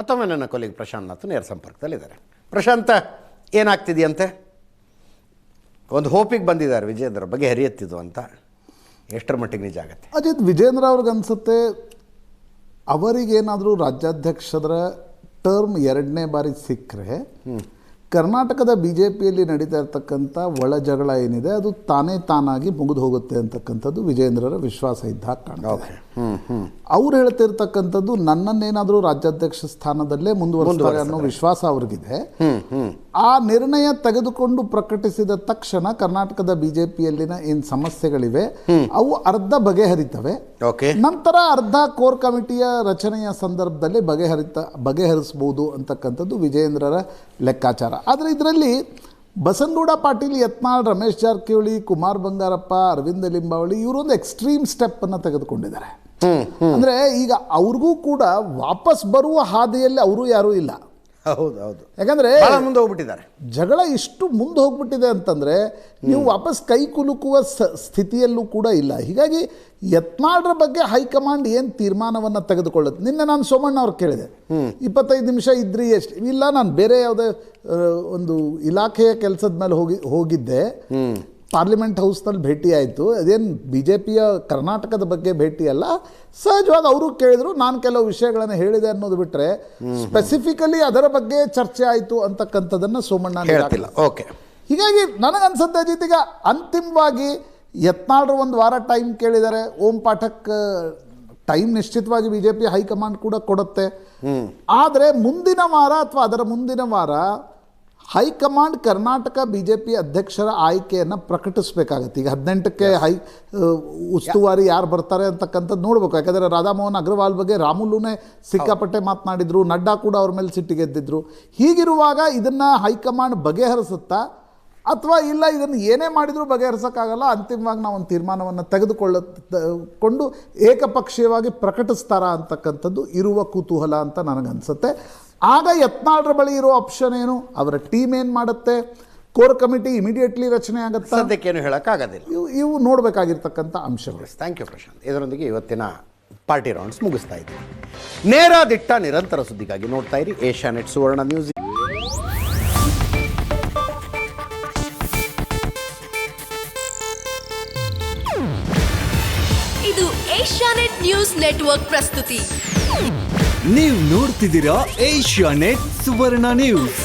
ಮತ್ತೊಮ್ಮೆ ನನ್ನ ಕೊಲಿಗ್ ಪ್ರಶಾಂತ್ ನೇರ ಸಂಪರ್ಕದಲ್ಲಿದ್ದಾರೆ. ಪ್ರಶಾಂತ, ಏನಾಗ್ತಿದೆಯಂತೆ? ಒಂದು ಹೋಪಿಗೆ ಬಂದಿದ್ದಾರೆ ವಿಜೇಂದ್ರ ಬಗ್ಗೆ ಹರಿಯತ್ತಿದ್ದು ಅಂತ, ಎಷ್ಟರ ಮಟ್ಟಿಗೆ ನಿಜ ಆಗುತ್ತೆ? ಅಜಿತ್, ವಿಜೇಂದ್ರ ಅವ್ರಿಗೆ ಅನ್ಸುತ್ತೆ ಅವರಿಗೇನಾದರೂ ರಾಜ್ಯಾಧ್ಯಕ್ಷರ ಟರ್ಮ್ 2ನೇ ಬಾರಿ ಸಿಕ್ಕರೆ ಕರ್ನಾಟಕದ BJPಯಲ್ಲಿ ನಡೀತಾ ಇರ್ತಕ್ಕಂಥ ಒಳ ಜಗಳ ಏನಿದೆ ಅದು ತಾನಾಗಿ ಮುಗಿದು ಹೋಗುತ್ತೆ ಅಂತಕ್ಕಂಥದ್ದು ವಿಜೇಂದ್ರರ ವಿಶ್ವಾಸ ಇದ್ದಾಗ ಕಾಣ್ತದೆ. ಅವ್ರು ಹೇಳ್ತಿರ್ತಕ್ಕಂಥದ್ದು ನನ್ನನ್ನೇನಾದರೂ ರಾಜ್ಯಾಧ್ಯಕ್ಷ ಸ್ಥಾನದಲ್ಲೇ ಮುಂದುವರಿಸ್ತಾರೆ ಅನ್ನೋ ವಿಶ್ವಾಸ ಅವ್ರಿಗಿದೆ. ಆ ನಿರ್ಣಯ ತೆಗೆದುಕೊಂಡು ಪ್ರಕಟಿಸಿದ ತಕ್ಷಣ ಕರ್ನಾಟಕದ BJPಯಲ್ಲಿನ ಏನು ಸಮಸ್ಯೆಗಳಿವೆ ಅವು ಅರ್ಧ ಬಗೆಹರಿತವೆ. ನಂತರ ಅರ್ಧ ಕೋರ್ ಕಮಿಟಿಯ ರಚನೆಯ ಸಂದರ್ಭದಲ್ಲಿ ಬಗೆಹರಿಸಬಹುದು ಅಂತಕ್ಕಂಥದ್ದು ವಿಜೇಂದ್ರರ ಲೆಕ್ಕಾಚಾರ. ಆದರೆ ಇದರಲ್ಲಿ ಬಸನಗೌಡ ಪಾಟೀಲ್, ಯತ್ನಾಳ್, ರಮೇಶ್ ಜಾರಕಿಹೊಳಿ, ಕುಮಾರ್ ಬಂಗಾರಪ್ಪ, ಅರವಿಂದ ಲಿಂಬಾವಳಿ ಇವರೊಂದು ಎಕ್ಸ್ಟ್ರೀಮ್ ಸ್ಟೆಪ್ ಅನ್ನು ತೆಗೆದುಕೊಂಡಿದ್ದಾರೆ. ಅಂದ್ರೆ ಈಗ ಅವ್ರಿಗೂ ಕೂಡ ವಾಪಸ್ ಬರುವ ಹಾದಿಯಲ್ಲಿ ಅವರು ಯಾರೂ ಇಲ್ಲ. ಹೌದು, ಯಾಕಂದ್ರೆ ಮುಂದೆ ಹೋಗ್ಬಿಟ್ಟಿದ್ದಾರೆ. ಜಗಳ ಇಷ್ಟು ಮುಂದೆ ಹೋಗ್ಬಿಟ್ಟಿದೆ ಅಂತಂದ್ರೆ ನೀವು ವಾಪಸ್ ಕೈ ಕುಲುಕುವ ಸ್ಥಿತಿಯಲ್ಲೂ ಕೂಡ ಇಲ್ಲ. ಹೀಗಾಗಿ ಯತ್ನಾಳ್ರ ಬಗ್ಗೆ ಹೈಕಮಾಂಡ್ ಏನು ತೀರ್ಮಾನವನ್ನು ತೆಗೆದುಕೊಳ್ಳುತ್ತೆ. ನಿನ್ನೆ ನಾನು ಸೋಮಣ್ಣ ಅವ್ರು ಕೇಳಿದೆ, 25 ನಿಮಿಷ ಇದ್ರಿ ಎಷ್ಟು? ಇಲ್ಲ, ನಾನು ಬೇರೆ ಯಾವುದೇ ಒಂದು ಇಲಾಖೆಯ ಕೆಲಸದ ಮೇಲೆ ಹೋಗಿದ್ದೆ, ಪಾರ್ಲಿಮೆಂಟ್ ಹೌಸ್ನಲ್ಲಿ ಭೇಟಿ ಆಯಿತು. ಅದೇನು BJPಯ ಕರ್ನಾಟಕದ ಬಗ್ಗೆ ಭೇಟಿ ಅಲ್ಲ, ಸಹಜವಾಗಿ ಅವರು ಕೇಳಿದ್ರು, ನಾನು ಕೆಲವು ವಿಷಯಗಳನ್ನು ಹೇಳಿದೆ ಅನ್ನೋದು ಬಿಟ್ಟರೆ ಸ್ಪೆಸಿಫಿಕಲಿ ಅದರ ಬಗ್ಗೆ ಚರ್ಚೆ ಆಯಿತು ಅಂತಕ್ಕಂಥದ್ದನ್ನು ಸೋಮಣ್ಣ ಹೇಳ್ತಿಲ್ಲ. ಓಕೆ, ಹೀಗಾಗಿ ನನಗನ್ಸುತ್ತೆ ಅಜಿತ್, ಈಗ ಅಂತಿಮವಾಗಿ ಯತ್ನಾಳ್ರು ಒಂದು ವಾರ ಟೈಮ್ ಕೇಳಿದ್ದಾರೆ. ಓಂ ಪಾಠಕ್ ಟೈಮ್ ನಿಶ್ಚಿತವಾಗಿ BJP ಹೈಕಮಾಂಡ್ ಕೂಡ ಕೊಡುತ್ತೆ. ಆದರೆ ಮುಂದಿನ ವಾರ ಅಥವಾ ಅದರ ಮುಂದಿನ ವಾರ ಹೈಕಮಾಂಡ್ ಕರ್ನಾಟಕ BJP ಅಧ್ಯಕ್ಷರ ಆಯ್ಕೆಯನ್ನು ಪ್ರಕಟಿಸಬೇಕಾಗತ್ತೆ. ಈಗ 18ಕ್ಕೆ ಉಸ್ತುವಾರಿ ಯಾರು ಬರ್ತಾರೆ ಅಂತಕ್ಕಂಥದ್ದು ನೋಡ್ಬೇಕು. ಯಾಕಂದರೆ ರಾಧಾಮೋಹನ್ ಅಗ್ರವಾಲ್ ಬಗ್ಗೆ ರಾಮುಲುನೇ ಸಿಕ್ಕಾಪಟ್ಟೆ ಮಾತನಾಡಿದ್ರು, ನಡ್ಡಾ ಕೂಡ ಅವ್ರ ಮೇಲೆ ಸಿಟ್ಟಿಗೆದ್ದಿದ್ರು. ಹೀಗಿರುವಾಗ ಇದನ್ನು ಹೈಕಮಾಂಡ್ ಬಗೆಹರಿಸುತ್ತಾ ಅಥವಾ ಇಲ್ಲ ಇದನ್ನು ಏನೇ ಮಾಡಿದರೂ ಬಗೆಹರಿಸೋಕ್ಕಾಗಲ್ಲ, ಅಂತಿಮವಾಗಿ ನಾವು ಒಂದು ತೀರ್ಮಾನವನ್ನು ತೆಗೆದುಕೊಂಡು ಏಕಪಕ್ಷೀಯವಾಗಿ ಪ್ರಕಟಿಸ್ತಾರಾ ಅಂತಕ್ಕಂಥದ್ದು ಇರುವ ಕುತೂಹಲ ಅಂತ ನನಗನ್ಸುತ್ತೆ. ಆಗ ಯತ್ನಾಳ್ರ ಬಳಿ ಇರೋ ಆಪ್ಷನ್ ಏನು, ಅವರ ಟೀಮ್ ಏನು ಮಾಡುತ್ತೆ, ಕೋರ್ ಕಮಿಟಿ ಇಮಿಡಿಯೇಟ್ಲಿ ರಚನೆ ಆಗುತ್ತೆ, ಸದ್ಯಕ್ಕೇನು ಹೇಳೋಕ್ಕಾಗೋದಿಲ್ಲ. ಇವು ನೋಡಬೇಕಾಗಿರ್ತಕ್ಕಂಥ ಅಂಶಗಳು. Thank you Prashant. ಇದರೊಂದಿಗೆ ಇವತ್ತಿನ ಪಾರ್ಟಿ ರೌಂಡ್ಸ್ ಮುಗಿಸ್ತಾ ಇದ್ದೀವಿ. ನೇರ ದಿಟ್ಟ ನಿರಂತರ ಸುದ್ದಿಗಾಗಿ ನೋಡ್ತಾ ಇರಿ ಏಷ್ಯಾನೆಟ್ ಸುವರ್ಣ ನ್ಯೂಸ್. ಇದು ಏಷ್ಯಾನೆಟ್ ನ್ಯೂಸ್ ನೆಟ್ವರ್ಕ್ ಪ್ರಸ್ತುತಿ. ನೀವು ನೋಡ್ತಿದ್ದೀರಾ ಏಷ್ಯಾನೆಟ್ ಸುವರ್ಣ ನ್ಯೂಸ್.